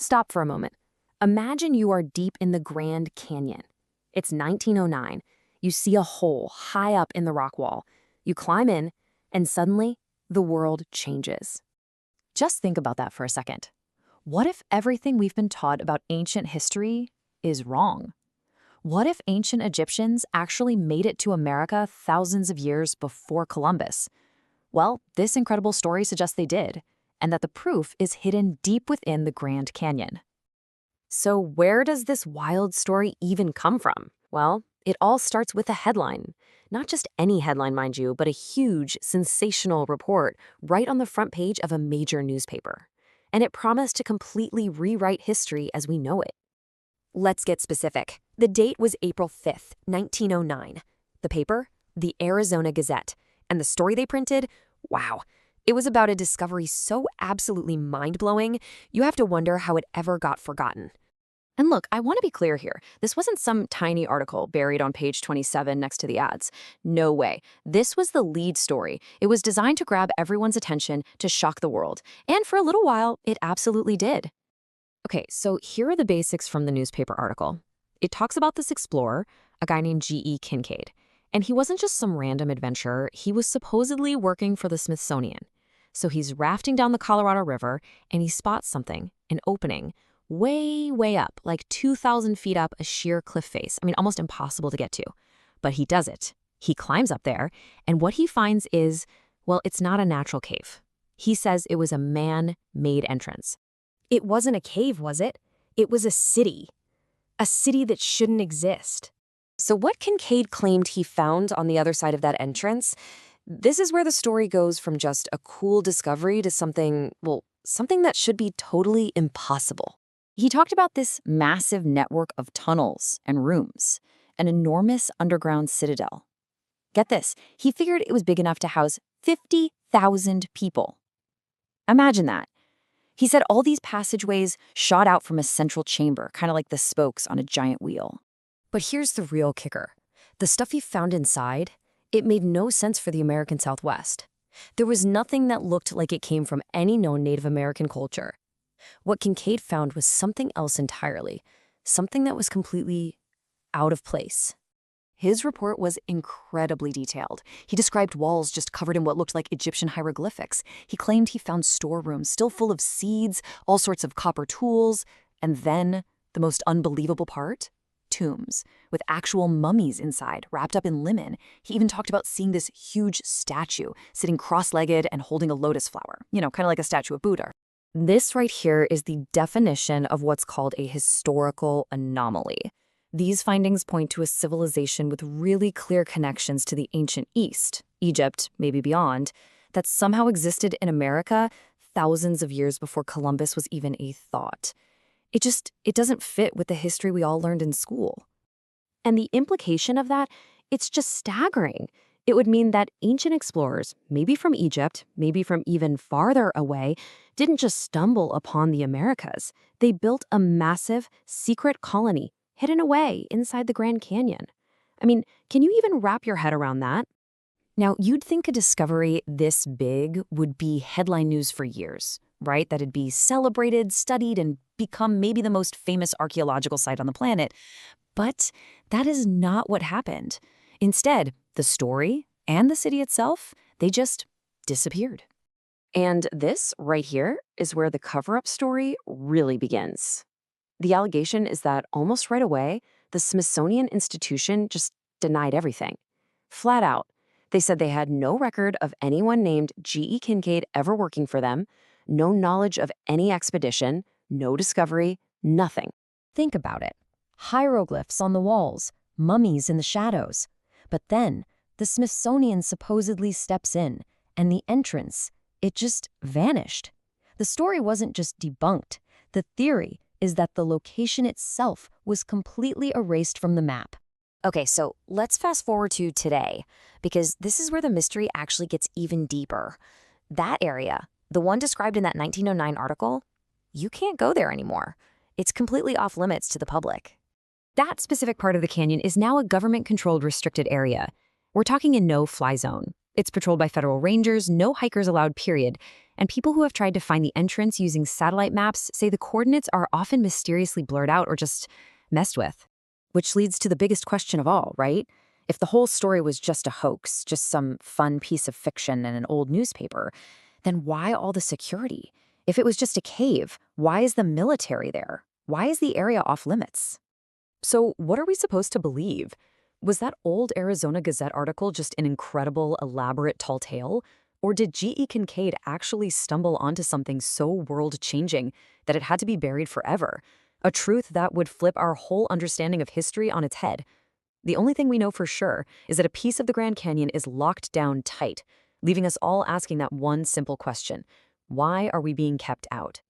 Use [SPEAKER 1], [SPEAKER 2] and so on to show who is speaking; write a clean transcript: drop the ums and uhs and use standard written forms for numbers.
[SPEAKER 1] Stop for a moment. Imagine you are deep in the Grand Canyon. It's 1909. You see a hole high up in the rock wall. You climb in, and suddenly, the world changes. Just think about that for a second. What if everything we've been taught about ancient history is wrong? What if ancient Egyptians actually made it to America thousands of years before Columbus? Well, this incredible story suggests they did, and that the proof is hidden deep within the Grand Canyon. So where does this wild story even come from? Well, it all starts with a headline. Not just any headline, mind you, but a huge, sensational report right on the front page of a major newspaper. And it promised to completely rewrite history as we know it. Let's get specific. The date was April 5th, 1909. The paper? The Arizona Gazette. And the story they printed? Wow. It was about a discovery so absolutely mind-blowing, you have to wonder how it ever got forgotten. And look, I want to be clear here. This wasn't some tiny article buried on page 27 next to the ads. No way. This was the lead story. It was designed to grab everyone's attention, to shock the world. And for a little while, it absolutely did. Okay, so here are the basics from the newspaper article. It talks about this explorer, a guy named G.E. Kincaid. And he wasn't just some random adventurer. He was supposedly working for the Smithsonian. So he's rafting down the Colorado River, and he spots something, an opening, way, way up, like 2,000 feet up a sheer cliff face. I mean, almost impossible to get to. But he does it. He climbs up there, and what he finds is, well, it's not a natural cave. He says it was a man-made entrance. It wasn't a cave, was it? It was a city. A city that shouldn't exist. So what Kincaid claimed he found on the other side of that entrance, this is where the story goes from just a cool discovery to something, well, something that should be totally impossible. He talked about this massive network of tunnels and rooms, an enormous underground citadel. Get this, he figured it was big enough to house 50,000 people. Imagine that. He said all these passageways shot out from a central chamber, kind of like the spokes on a giant wheel. But here's the real kicker. The stuff he found inside, it made no sense for the American Southwest. There was nothing that looked like it came from any known Native American culture. What Kincaid found was something else entirely, something that was completely out of place. His report was incredibly detailed. He described walls just covered in what looked like Egyptian hieroglyphics. He claimed he found storerooms still full of seeds, all sorts of copper tools, and then, the most unbelievable part, tombs with actual mummies inside, wrapped up in linen. He even talked about seeing this huge statue sitting cross-legged and holding a lotus flower, kind of like a statue of Buddha. This right here is the definition of what's called a historical anomaly. These findings point to a civilization with really clear connections to the ancient East, Egypt, maybe beyond, that somehow existed in America thousands of years before Columbus was even a thought. It doesn't fit with the history we all learned in school. And the implication of that, it's just staggering. It would mean that ancient explorers, maybe from Egypt, maybe from even farther away, didn't just stumble upon the Americas. They built a massive, secret colony hidden away inside the Grand Canyon. I mean, can you even wrap your head around that? Now, you'd think a discovery this big would be headline news for years, right? That it'd be celebrated, studied, and become maybe the most famous archaeological site on the planet. But that is not what happened. Instead, the story and the city itself, they just disappeared. And this right here is where the cover-up story really begins. The allegation is that almost right away, the Smithsonian institution just denied everything. Flat out. They said they had no record of anyone named G.E. Kincaid ever working for them, no knowledge of any expedition, no discovery, nothing. Think about it. Hieroglyphs on the walls, mummies in the shadows. But then, the Smithsonian supposedly steps in, and the entrance, it just vanished. The story wasn't just debunked. The theory is that the location itself was completely erased from the map. Okay, so let's fast forward to today, because this is where the mystery actually gets even deeper. That area, the one described in that 1909 article, you can't go there anymore. It's completely off limits to the public. That specific part of the canyon is now a government-controlled restricted area. We're talking a no-fly zone. It's patrolled by federal rangers, no hikers allowed, period. And people who have tried to find the entrance using satellite maps say the coordinates are often mysteriously blurred out or just messed with. Which leads to the biggest question of all, right? If the whole story was just a hoax, just some fun piece of fiction in an old newspaper, then why all the security? If it was just a cave, why is the military there? Why is the area off limits? So, what are we supposed to believe? Was that old Arizona Gazette article just an incredible, elaborate tall tale? Or did G.E. Kincaid actually stumble onto something so world-changing that it had to be buried forever? A truth that would flip our whole understanding of history on its head. The only thing we know for sure is that a piece of the Grand Canyon is locked down tight, leaving us all asking that one simple question: why are we being kept out?